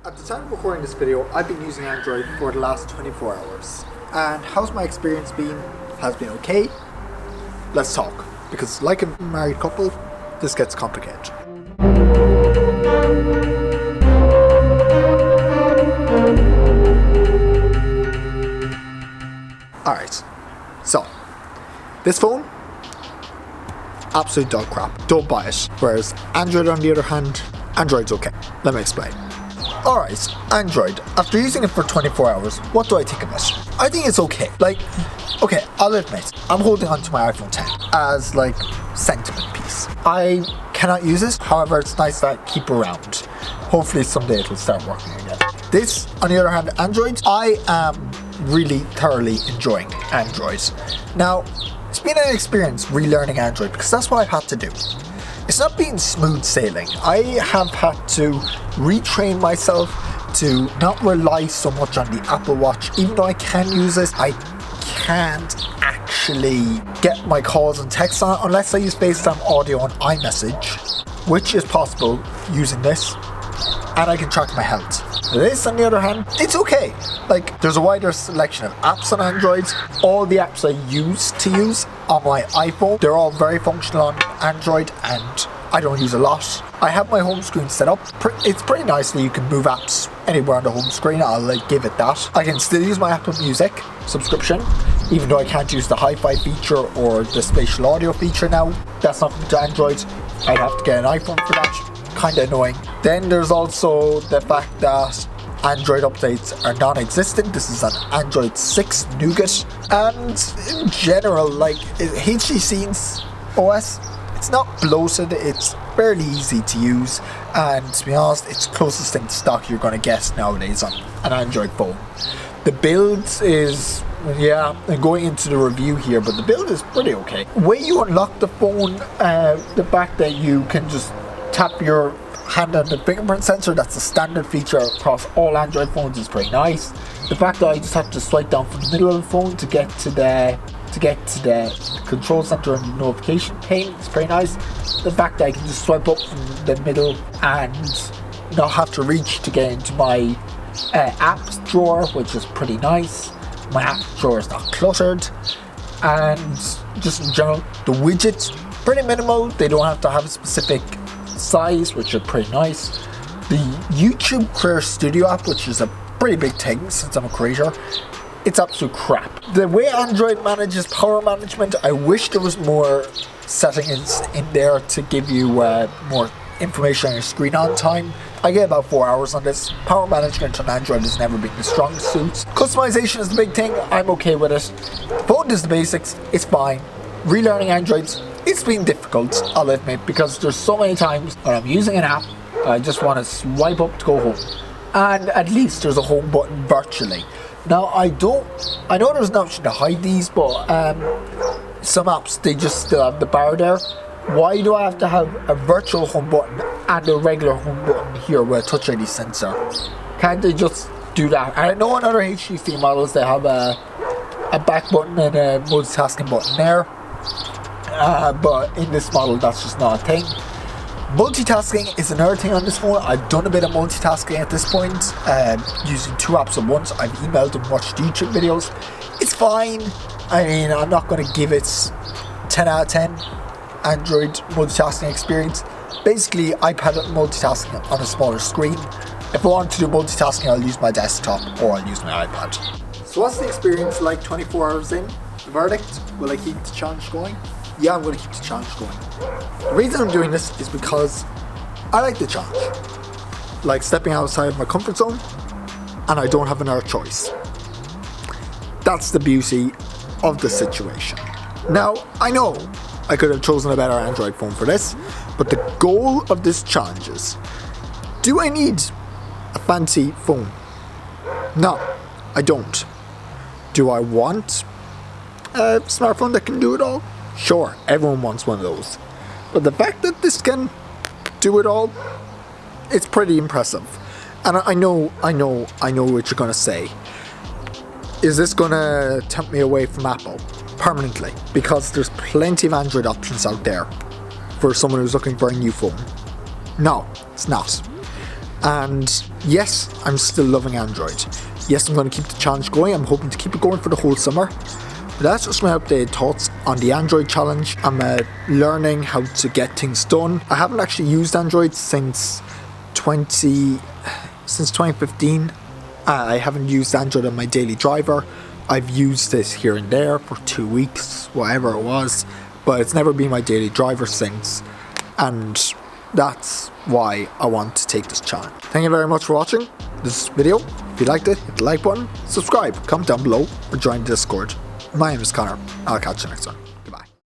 At the time of recording this video, I've been using Android for the last 24 hours. And how's my experience been? Has been okay? Let's talk. Because like a married couple, this gets complicated. Alright, so this phone, absolute dog crap. Don't buy it. Whereas Android on the other hand, Android's okay. Let me explain. Alright, Android. After using it for 24 hours, what do I think of it? I think it's okay. Okay, I'll admit, I'm holding on to my iPhone 10 as sentiment piece. I cannot use it, however it's nice that I keep around. Hopefully someday it'll start working again. This, on the other hand, Android, I am really thoroughly enjoying Android. Now, it's been an experience relearning Android because that's what I've had to do. It's not been smooth sailing. I have had to retrain myself to not rely so much on the Apple Watch. Even though I can use it, I can't actually get my calls and texts on it unless I use FaceTime audio on iMessage, which is possible using this, and I can track my health. This, on the other hand, it's okay. There's a wider selection of apps on Android. All the apps I used to use on my iPhone, they're all very functional on Android, and I don't use a lot. I have my home screen set up. It's pretty nice that you can move apps anywhere on the home screen. I'll give it that. I can still use my Apple Music subscription, even though I can't use the hi-fi feature or the spatial audio feature now. That's not to Android. I'd have to get an iPhone for that. Kind of annoying. Then there's also the fact that Android updates are non-existent. This is an Android 6 Nougat, and in general, HTC's OS, it's not bloated, it's fairly easy to use, and to be honest, it's closest thing to stock you're going to get nowadays on an Android phone. The build is, I'm going into the review here, but the build is pretty okay. The way you unlock the phone, the fact that you can just tap your hand on the fingerprint sensor, that's a standard feature across all Android phones, is pretty nice. The fact that I just have to swipe down from the middle of the phone to get to the control center and the notification pane is pretty nice. The fact that I can just swipe up from the middle and not have to reach to get into my apps drawer, which is pretty nice. My apps drawer is not cluttered, and just in general, the widgets pretty minimal. They don't have to have a specific size, which are pretty nice. The YouTube Creator Studio app, which is a pretty big thing since I'm a creator, it's absolute crap. The way Android manages power management, I wish there was more settings in there to give you more information on your screen on time. I get about 4 hours on this. Power management on Android has never been the strongest suit. Customization is the big thing. I'm okay with it. Phone does the basics. It's fine. Relearning Androids, it's been difficult, I'll admit, because there's so many times when I'm using an app, I just want to swipe up to go home. And at least there's a home button virtually. Now, I know there's an option to hide these, but some apps, they just still have the bar there. Why do I have to have a virtual home button and a regular home button here with a Touch ID sensor? Can't they just do that? And I know on other HTC models they have a back button and a multitasking button there. But in this model, that's just not a thing. Multitasking is another thing on this phone. I've done a bit of multitasking at this point, using two apps at once. I've emailed and watched YouTube videos. It's fine. I mean, I'm not going to give it 10 out of 10 Android multitasking experience. Basically, iPad multitasking on a smaller screen. If I want to do multitasking, I'll use my desktop or I'll use my iPad. So what's the experience like 24 hours in? The verdict, will I keep the challenge going? Yeah, I'm going to keep the challenge going. The reason I'm doing this is because I like the challenge. Like stepping outside of my comfort zone, and I don't have another choice. That's the beauty of the situation. Now, I know I could have chosen a better Android phone for this, but the goal of this challenge is, do I need a fancy phone? No, I don't. Do I want a smartphone that can do it all? Sure, everyone wants one of those. But the fact that this can do it all, it's pretty impressive. And I know what you're gonna say. Is this gonna tempt me away from Apple permanently? Because there's plenty of Android options out there for someone who's looking for a new phone. No, it's not. And yes, I'm still loving Android. Yes, I'm going to keep the challenge going. I'm hoping to keep it going for the whole summer. But that's just my updated thoughts on the Android challenge. I'm learning how to get things done. I haven't actually used Android since 2015. I haven't used Android on my daily driver. I've used it here and there for 2 weeks, whatever it was, but it's never been my daily driver since, and that's why I want to take this challenge. Thank you very much for watching this video. If you liked it, hit the like button, subscribe, comment down below, or join the Discord. My name is Connor. I'll catch you next time.